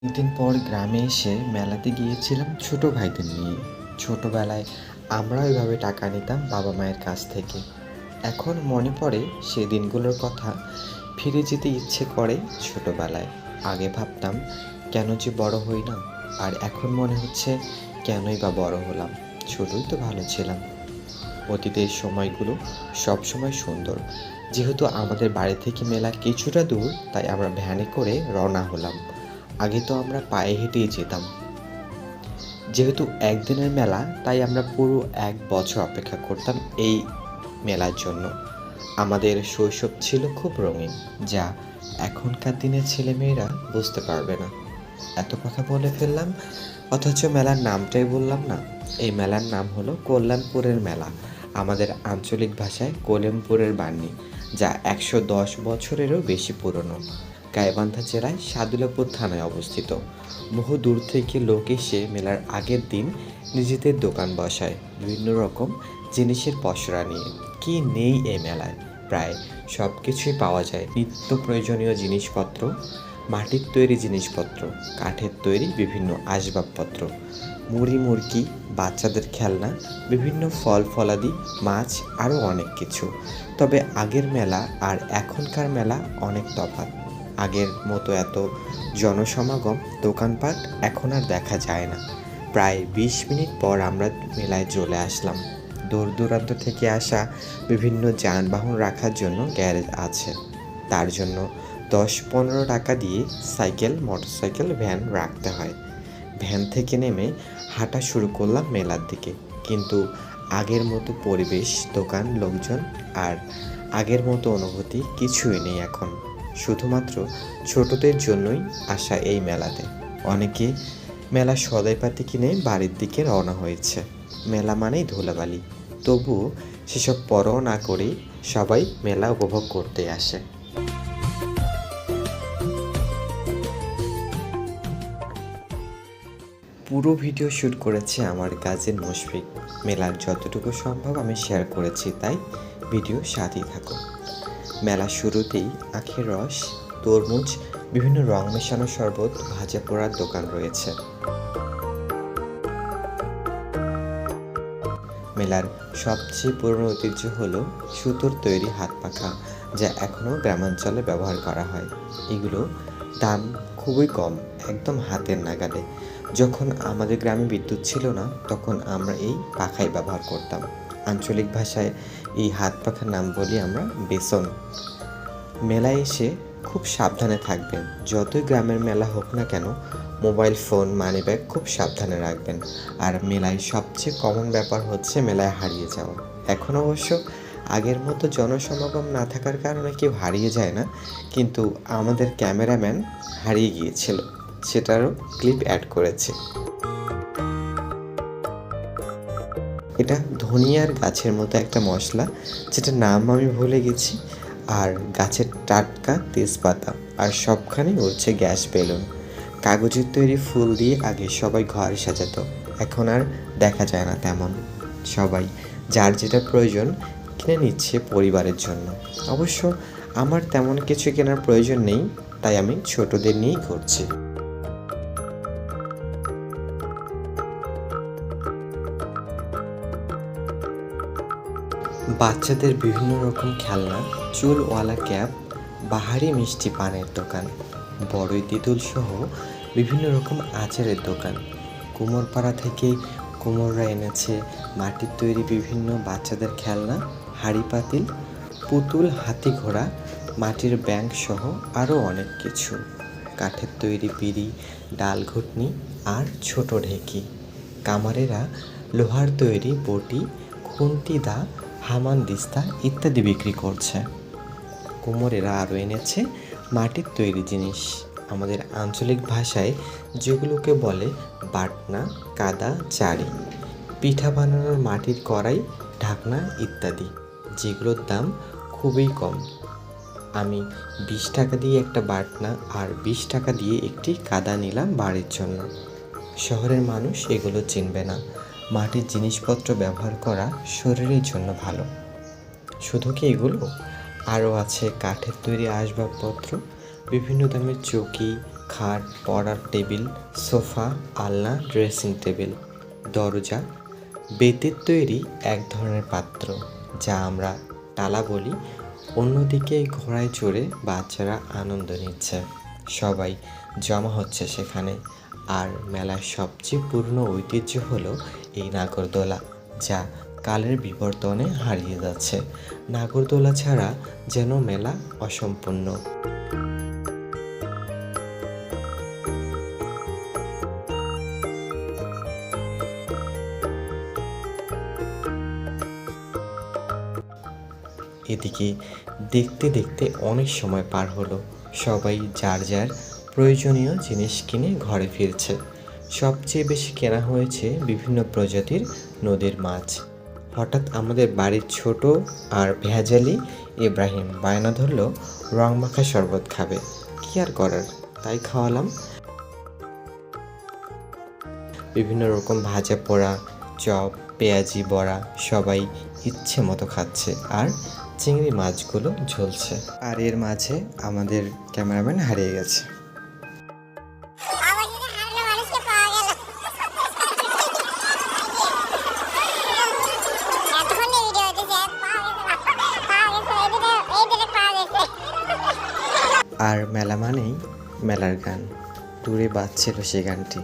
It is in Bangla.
অনেকদিন পর গ্রামে এসে মেলাতে গিয়েছিলাম ছোট ভাইদের নিয়ে। ছোটবেলায় আমরা ওইভাবে টাকা নিতাম বাবা মায়ের কাছ থেকে। এখন মনে পড়ে সেই দিনগুলোর কথা। ফিরে যেতে ইচ্ছে করে ছোটবেলায়। আগে ভাবতাম কেন যে বড় হই না, আর এখন মনে হচ্ছে কেনই বা বড় হলাম। ছোটই তো ভালো ছিলাম। অতীতের সময়গুলো সবসময় সুন্দর। যেহেতু আমাদের বাড়ি থেকে মেলা কিছুটা দূর, তাই আমরা ভ্যানে করে রওনা হলাম। আগে তো আমরা পায়ে হেঁটেই যেতাম। যেহেতু একদিনের মেলা, তাই আমরা পুরো 1 বছর অপেক্ষা করতাম এই মেলার জন্য। আমাদের শৈশব ছিল খুব রঙিন, যা এখনকার দিনের ছেলেমেয়েরা বুঝতে পারবে না। এত কথা বলে ফেললাম, অথচ মেলার নামটাই বললাম না। এই মেলার নাম হলো কল্যাণপুরের মেলা। আমাদের আঞ্চলিক ভাষায় কোলেমপুরের বাণী, যা 110 বছরেরও বেশি পুরনো। গাইবান্ধা জেলায় সাদুল্লাপুর থানায় অবস্থিত। বহু দূর থেকে লোক এসে মেলার আগের দিন নিজেদের দোকান বসায় বিভিন্ন রকম জিনিসের পসরা নিয়ে। কি নেই এই মেলায়! প্রায় সব কিছুই পাওয়া যায়। নিত্য প্রয়োজনীয় জিনিসপত্র, মাটির তৈরি জিনিসপত্র, কাঠের তৈরি বিভিন্ন আসবাবপত্র, মুড়ি মুরগি, বাচ্চাদের খেলনা, বিভিন্ন ফল ফলাদি, মাছ, আরও অনেক কিছু। তবে আগের মেলা আর এখনকার মেলা অনেক তফাৎ। আগের মতো এত জনসমাগম, দোকানপাট এখন আর দেখা যায় না। প্রায় 20 মিনিট পর আমরা মেলায় চলে আসলাম। দূর দূরান্ত থেকে আসা বিভিন্ন যানবাহন রাখার জন্য গ্যারেজ আছে। তার জন্য 10-15 টাকা দিয়ে সাইকেল, মোটরসাইকেল, ভ্যান রাখতে হয়। ভ্যান থেকে নেমে হাঁটা শুরু করলাম মেলার দিকে। কিন্তু আগের মতো পরিবেশ, দোকান, লোকজন আর আগের মতো অনুভূতি কিছুই নেই এখন। শুধুমাত্র ছোটদের জন্যই আসা এই মেলাতে। অনেকে মেলা সদাইপাতি কিনে বাড়ির দিকে রওনা হয়েছে। মেলা মানেই ধুলাবালি, তবুও সেসব পরোয়া না করেই সবাই মেলা উপভোগ করতে আসে। পুরো ভিডিও শ্যুট করেছে আমার কাজিন মুশফিক। মেলার যতটুকু সম্ভব আমি শেয়ার করেছি, তাই ভিডিও সাথেই থাকো। মেলার শুরুতেই আখের রস, তরমুজ, বিভিন্ন রং মেশানো শরবত, ভাজা পোড়ার দোকান রয়েছে। মেলার সবচেয়ে পুরনো ঐতিহ্য হলো সুতোর তৈরি হাত পাখা, যা এখনও গ্রামাঞ্চলে ব্যবহার করা হয়। এগুলো দাম খুবই কম, একদম হাতের নাগালে। যখন আমাদের গ্রামে বিদ্যুৎ ছিল না, তখন আমরা এই পাখাই ব্যবহার করতাম। আঞ্চলিক ভাষায় এই হাত পাখার নাম বলি আমরা বেসন। মেলায় এসে খুব সাবধানে থাকবেন। যতই গ্রামের মেলা হোক না কেন, মোবাইল ফোন, মানিব্যাগ খুব সাবধানে রাখবেন। আর মেলায় সবচেয়ে কমন ব্যাপার হচ্ছে মেলায় হারিয়ে যাওয়া। এখন অবশ্য আগের মতো জনসমাগম না থাকার কারণে কেউ হারিয়ে যায় না, কিন্তু আমাদের ক্যামেরাম্যান হারিয়ে গিয়েছিল, সেটারও ক্লিপ অ্যাড করেছে। এটা ধনিয়ার গাছের মতো একটা মশলা, যেটার নাম আমি ভুলে গেছি। আর গাছের টাটকা তেজপাতা, আর সবখানে উড়ছে গ্যাস বেলুন। কাগজের তৈরি ফুল দিয়ে আগে সবাই ঘর সাজাতো, এখন আর দেখা যায় না তেমন। সবাই যার যেটা প্রয়োজন কিনে নিচ্ছে পরিবারের জন্য। অবশ্য আমার তেমন কিছু কেনার প্রয়োজন নেই, তাই আমি ছোটদের নিয়েই ঘুরছি। বাচ্চাদের বিভিন্ন রকম খেলনা, চুলওয়ালা ক্যাপ, বাহারি মিষ্টি পানের দোকান, বড়ই তেঁতুল সহ বিভিন্ন রকম আচারের দোকান। কুমোরপাড়া থেকে কুমোররা এনেছে মাটির তৈরি বিভিন্ন বাচ্চাদের খেলনা, হাঁড়ি পাতিল, পুতুল, হাতি ঘোড়া, মাটির ব্যাঙ সহ আরও অনেক কিছু। কাঠের তৈরি বিড়ি, ডাল ঘুটনি আর ছোট ঢেঁকি। কামারেরা লোহার তৈরি বটি, খুন্তি দা, হামানদিস্তা ইত্যাদি বিক্রি করছে। কুমোরেরা আরও এনেছে মাটির তৈরি জিনিস, আমাদের আঞ্চলিক ভাষায় যেগুলোকে বলে বাটনা, কাদা, জারি। পিঠা বানানোর মাটির কড়াই, ঢাকনা ইত্যাদি, যেগুলোর দাম খুবই কম। আমি 20 টাকা দিয়ে একটা বাটনা আর 20 টাকা দিয়ে একটি কাদা নিলাম বাড়ির জন্য। শহরের মানুষ এগুলো চিনবে না। মাটির জিনিসপত্র ব্যবহার করা শরীরের জন্য ভালো। শুধু কি এগুলো? আরও আছে কাঠের তৈরি আসবাবপত্র, বিভিন্ন দামের চৌকি, খাট, পড়ার টেবিল, সোফা, আলনা, ড্রেসিং টেবিল, দরজা, বেতের তৈরি এক ধরনের পাত্র যা আমরা টালা বলি। অন্যদিকে ঘোড়ায় চড়ে বাচ্চারা আনন্দ নিচ্ছে, সবাই জমা হচ্ছে সেখানে। আর মেলার সবচেয়ে পুরনো ঐতিহ্য হলো এই নাগরদোলা, যা কালের বিবর্তনে হারিয়ে যাচ্ছে। নাগরদোলা ছাড়া যেন মেলা অসম্পূর্ণ। এদিকে দেখতে দেখতে অনেক সময় পার হলো। সবাই যার যার প্রয়োজনীয় জিনিস কিনে ঘরে ফিরছে। সবচেয়ে বেশি কেনা হয়েছে বিভিন্ন প্রজাতির নদীর মাছ। হঠাৎ আমাদের বাড়ির ছোট আর ভেজালি ইব্রাহিম বায়না ধরলো রং মাখা শরবত খাবে। কি আর করার, তাই খাওয়ালাম। বিভিন্ন রকম ভাজা পোড়া, চপ, পেঁয়াজি বড়া, সবাই ইচ্ছে মতো খাচ্ছে আর চিংড়ি মাছগুলো ঝলছে। আর এর মাঝে আমাদের ক্যামেরাম্যান হারিয়ে গেছে। আর মেলা মানেই মেলার গান, দূরে বাজছিল সেই গানটি।